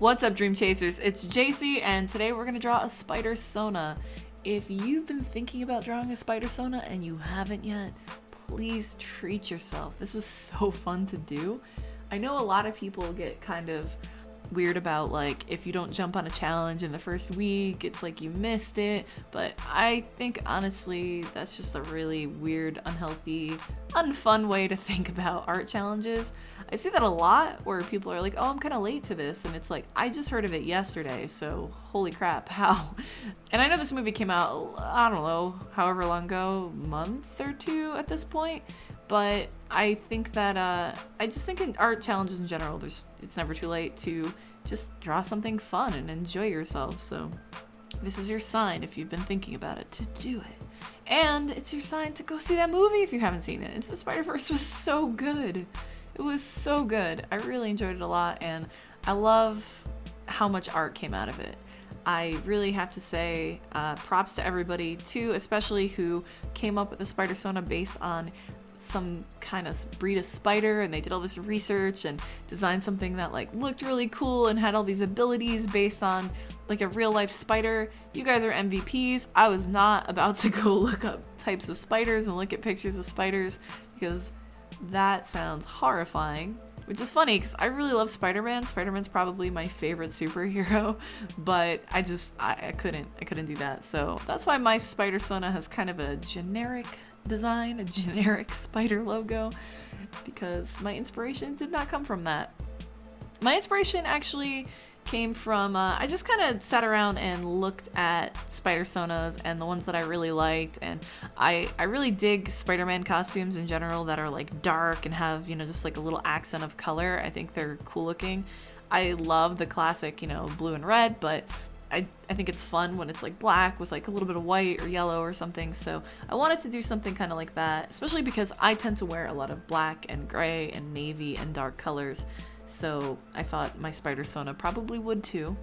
What's up, Dream Chasers? It's Jacey, and today we're gonna draw a Spidersona. If you've been thinking about drawing a Spidersona and you haven't yet, please treat yourself. This was so fun to do. I know a lot of people get kind of weird about, like, if you don't jump on a challenge in the first week, it's like you missed it, but I think honestly that's just a really weird, unhealthy, unfun way to think about art challenges. I see that a lot where people are like, oh, I'm kind of late to this, and it's like, I just heard of it yesterday, so holy crap, how? And I know this movie came out, I don't know, however long ago, month or two at this point. But I think that, I just think in art challenges in general, it's never too late to just draw something fun and enjoy yourself. So this is your sign, if you've been thinking about it, to do it. And it's your sign to go see that movie if you haven't seen it. Into the Spider-Verse was so good. It was so good. I really enjoyed it a lot, and I love how much art came out of it. I really have to say props to everybody, too, especially who came up with the Spidersona based on some kind of breed of spider, and they did all this research and designed something that like looked really cool and had all these abilities based on like a real life spider. You guys are MVPs. I was not about to go look up types of spiders and look at pictures of spiders because that sounds horrifying, which is funny because I really love Spider-Man. Spider-Man's probably my favorite superhero, but I couldn't do that. So that's why my Spidersona has kind of a generic design, a generic spider logo, because my inspiration did not come from that. My inspiration actually came from, I just kind of sat around and looked at Spidersonas and the ones that I really liked, and I really dig Spider-Man costumes in general that are like dark and have, you know, just like a little accent of color. I think they're cool looking. I love the classic, you know, blue and red, but I think it's fun when it's like black with like a little bit of white or yellow or something. So I wanted to do something kind of like that, especially because I tend to wear a lot of black and gray and navy and dark colors. So I thought my Spidersona probably would too.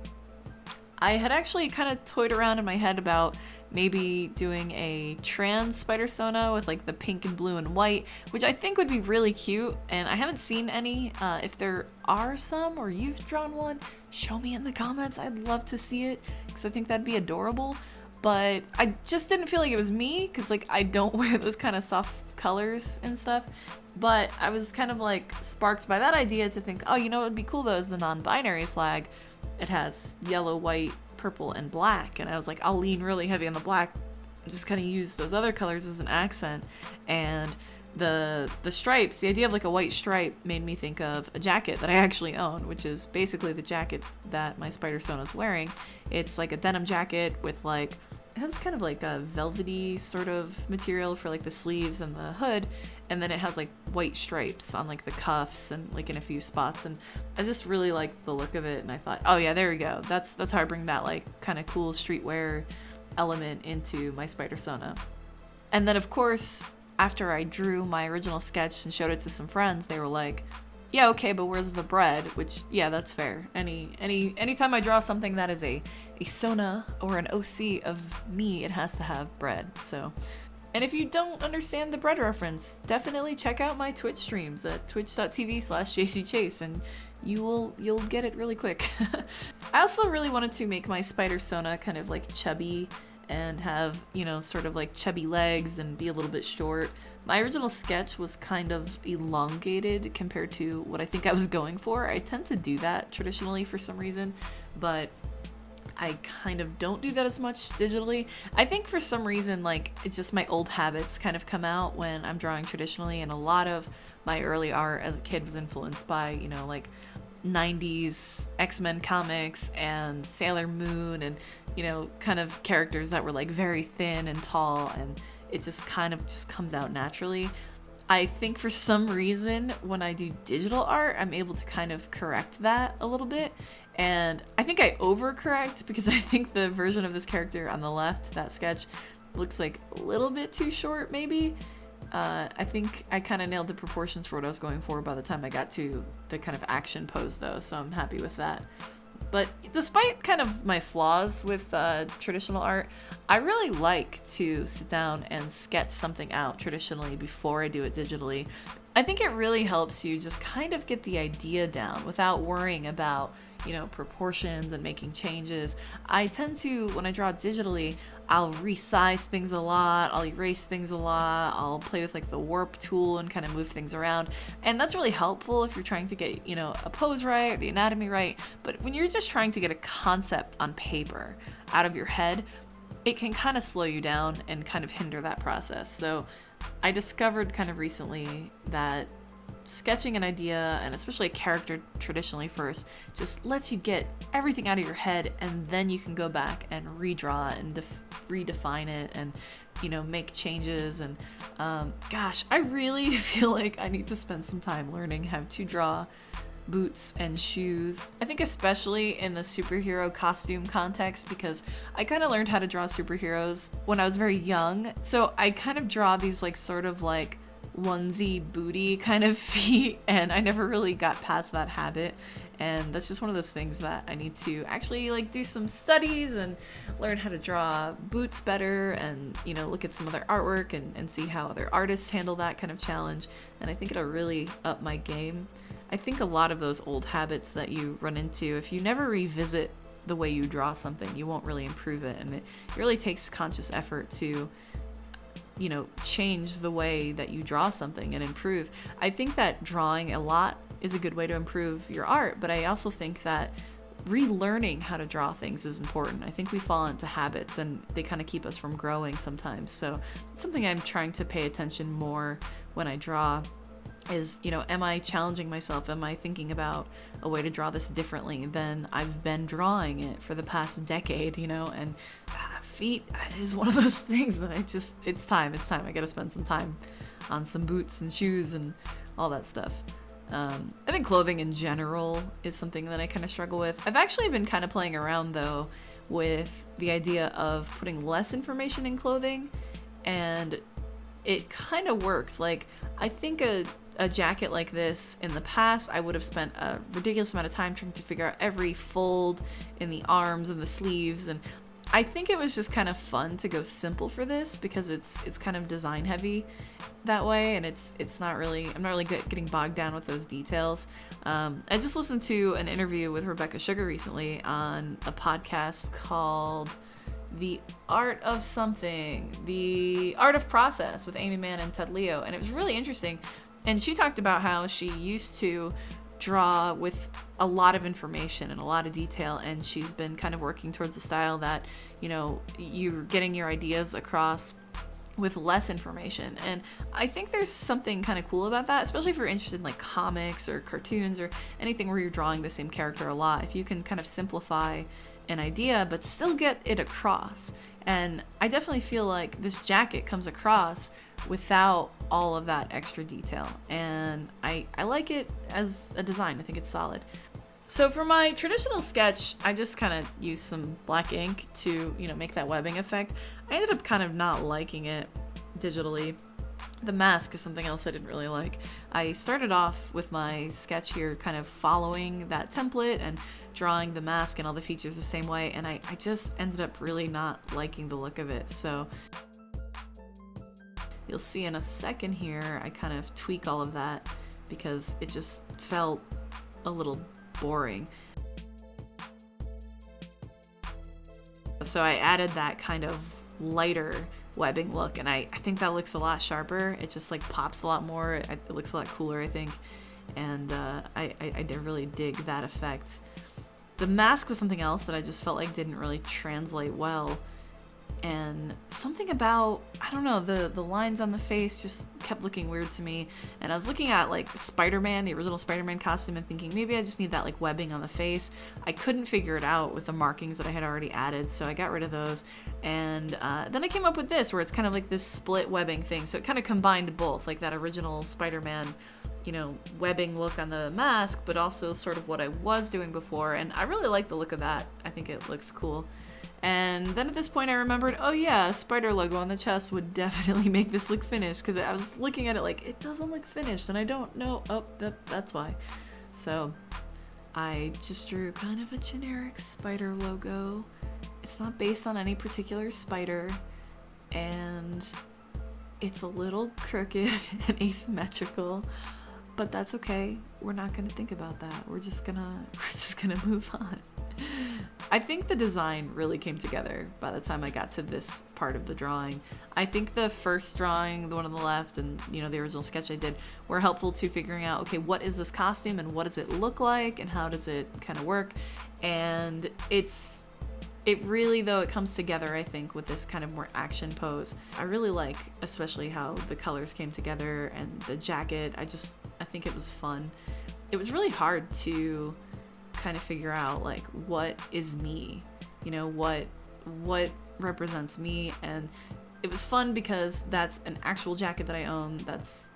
I had actually kind of toyed around in my head about maybe doing a trans Spidersona with like the pink and blue and white, which I think would be really cute, and I haven't seen any. If there are some or you've drawn one, show me in the comments. I'd love to see it because I think that'd be adorable, but I just didn't feel like it was me because like I don't wear those kind of soft colors and stuff. But I was kind of like sparked by that idea to think, oh, you know what would be cool though is the non-binary flag. It has yellow, white, purple, and black, and I was like, I'll lean really heavy on the black and just kind of use those other colors as an accent. And the stripes, the idea of like a white stripe made me think of a jacket that I actually own, which is basically the jacket that my Spidersona is wearing. It's like a denim jacket with like, it has kind of like a velvety sort of material for like the sleeves and the hood, and then it has like white stripes on like the cuffs and like in a few spots, and I just really liked the look of it, and I thought, oh yeah, there we go. That's how I bring that like kind of cool streetwear element into my Spidersona. And then of course, after I drew my original sketch and showed it to some friends, they were like, yeah, okay, but where's the bread? Which, yeah, that's fair. Anytime I draw something that is a Sona or an OC of me, it has to have bread. So, and if you don't understand the bread reference, definitely check out my Twitch streams at twitch.tv/JaceyChase, and you'll get it really quick. I also really wanted to make my Spidersona kind of like chubby and have, you know, sort of like chubby legs and be a little bit short. My original sketch was kind of elongated compared to what I think I was going for. I tend to do that traditionally for some reason, but I kind of don't do that as much digitally. I think for some reason, like, it's just my old habits kind of come out when I'm drawing traditionally, and a lot of my early art as a kid was influenced by, you know, like 90s X-Men comics and Sailor Moon and, you know, kind of characters that were like very thin and tall, and it just kind of just comes out naturally. I think for some reason when I do digital art, I'm able to kind of correct that a little bit, and I think I overcorrect because I think the version of this character on the left, that sketch, looks like a little bit too short maybe. I think I kind of nailed the proportions for what I was going for by the time I got to the kind of action pose though, so I'm happy with that. But despite kind of my flaws with traditional art, I really like to sit down and sketch something out traditionally before I do it digitally. I think it really helps you just kind of get the idea down without worrying about, you know, proportions and making changes. I tend to, when I draw digitally, I'll resize things a lot, I'll erase things a lot, I'll play with like the warp tool and kind of move things around. And that's really helpful if you're trying to get, you know, a pose right or the anatomy right. But when you're just trying to get a concept on paper out of your head, it can kind of slow you down and kind of hinder that process. So I discovered kind of recently that sketching an idea, and especially a character traditionally first, just lets you get everything out of your head, and then you can go back and redraw it and redefine it and, you know, make changes. And gosh, I really feel like I need to spend some time learning how to draw boots and shoes. I think especially in the superhero costume context, because I kind of learned how to draw superheroes when I was very young. So I kind of draw these like sort of like onesie booty kind of feet, and I never really got past that habit. And that's just one of those things that I need to actually like do some studies and learn how to draw boots better, and, you know, look at some other artwork and see how other artists handle that kind of challenge. And I think it'll really up my game. I think a lot of those old habits that you run into, if you never revisit the way you draw something, you won't really improve it. And it really takes conscious effort to, you know, change the way that you draw something and improve. I think that drawing a lot is a good way to improve your art, but I also think that relearning how to draw things is important. I think we fall into habits and they kind of keep us from growing sometimes. So it's something I'm trying to pay attention more when I draw. Is, you know, am I challenging myself? Am I thinking about a way to draw this differently than I've been drawing it for the past decade, you know? And feet is one of those things that it's time. I gotta spend some time on some boots and shoes and all that stuff. I think clothing in general is something that I kind of struggle with. I've actually been kind of playing around though with the idea of putting less information in clothing, and it kind of works. Like, I think a jacket like this in the past, I would have spent a ridiculous amount of time trying to figure out every fold in the arms and the sleeves, and I think it was just kind of fun to go simple for this because it's kind of design heavy that way, and I'm not really getting bogged down with those details. I just listened to an interview with Rebecca Sugar recently on a podcast called The Art of Something, The Art of Process, with Amy Mann and Ted Leo, and it was really interesting. And she talked about how she used to draw with a lot of information and a lot of detail, and she's been kind of working towards a style that, you know, you're getting your ideas across with less information. And I think there's something kind of cool about that, especially if you're interested in like comics or cartoons or anything where you're drawing the same character a lot. If you can kind of simplify an idea but still get it across. And I definitely feel like this jacket comes across without all of that extra detail, and I like it as a design. I think it's solid. So for my traditional sketch, I just kind of used some black ink to, you know, make that webbing effect. I ended up kind of not liking it digitally. The mask is something else I didn't really like. I started off with my sketch here kind of following that template and drawing the mask and all the features the same way, and I just ended up really not liking the look of it. So you'll see in a second here, I kind of tweak all of that because it just felt a little boring. So I added that kind of lighter webbing look, and I think that looks a lot sharper. It just like pops a lot more. It looks a lot cooler, I think. And I did really dig that effect. The mask was something else that I just felt like didn't really translate well. And something about, I don't know, the lines on the face just kept looking weird to me. And I was looking at like Spider-Man, the original Spider-Man costume, and thinking maybe I just need that like webbing on the face. I couldn't figure it out with the markings that I had already added, so I got rid of those. And then I came up with this, where it's kind of like this split webbing thing. So it kind of combined both, like that original Spider-Man, you know, webbing look on the mask, but also sort of what I was doing before. And I really like the look of that. I think it looks cool. And then at this point I remembered, oh yeah, a spider logo on the chest would definitely make this look finished, because I was looking at it like, it doesn't look finished, and I don't know, that's why. So I just drew kind of a generic spider logo. It's not based on any particular spider, and it's a little crooked and asymmetrical, But that's okay. We're not gonna think about that. We're just gonna move on. I think the design really came together by the time I got to this part of the drawing. I think the first drawing, the one on the left, and the original sketch I did were helpful to figuring out, okay, what is this costume and what does it look like and how does it kind of work? And it really, though, it comes together, I think, with this kind of more action pose. I really like, especially how the colors came together and the jacket. I think it was fun. It was really hard to kind of figure out, like, what is me? What represents me? And it was fun because that's an actual jacket that I own. That's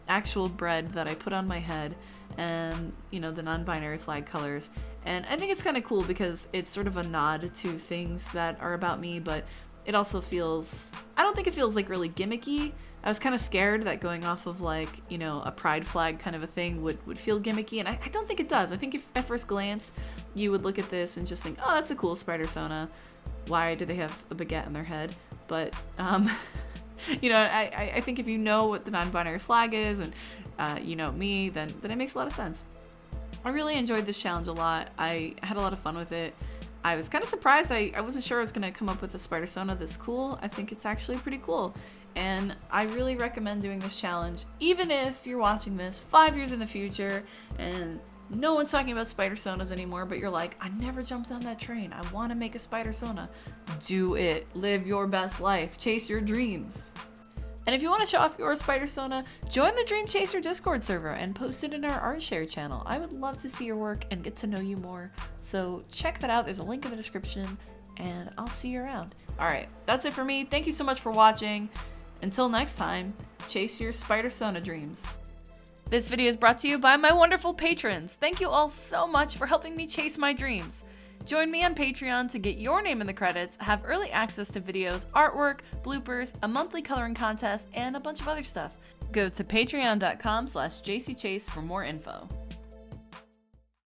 actual bread that I put on my head, and the non-binary flag colors. And I think it's kind of cool because it's sort of a nod to things that are about me, but it also feels, I don't think it feels like really gimmicky. I was kind of scared that going off of like, a pride flag kind of a thing would feel gimmicky, and I don't think it does. I think if at first glance you would look at this and just think, oh, that's a cool Spidersona. Why do they have a baguette in their head? But I think if you know what the non-binary flag is and me, then it makes a lot of sense. I really enjoyed this challenge a lot. I had a lot of fun with it. I was kind of surprised. I wasn't sure I was going to come up with a Spidersona this cool. I think it's actually pretty cool. And I really recommend doing this challenge, even if you're watching this 5 years in the future and no one's talking about Spidersonas anymore, but you're like, I never jumped on that train. I want to make a Spidersona. Do it. Live your best life. Chase your dreams. And if you want to show off your Spidersona, join the Dream Chaser Discord server and post it in our art share channel. I would love to see your work and get to know you more. So check that out. There's a link in the description, and I'll see you around. All right, that's it for me. Thank you so much for watching. Until next time, chase your Spidersona dreams. This video is brought to you by my wonderful patrons. Thank you all so much for helping me chase my dreams. Join me on Patreon to get your name in the credits, have early access to videos, artwork, bloopers, a monthly coloring contest, and a bunch of other stuff. Go to patreon.com/JaceyChase for more info.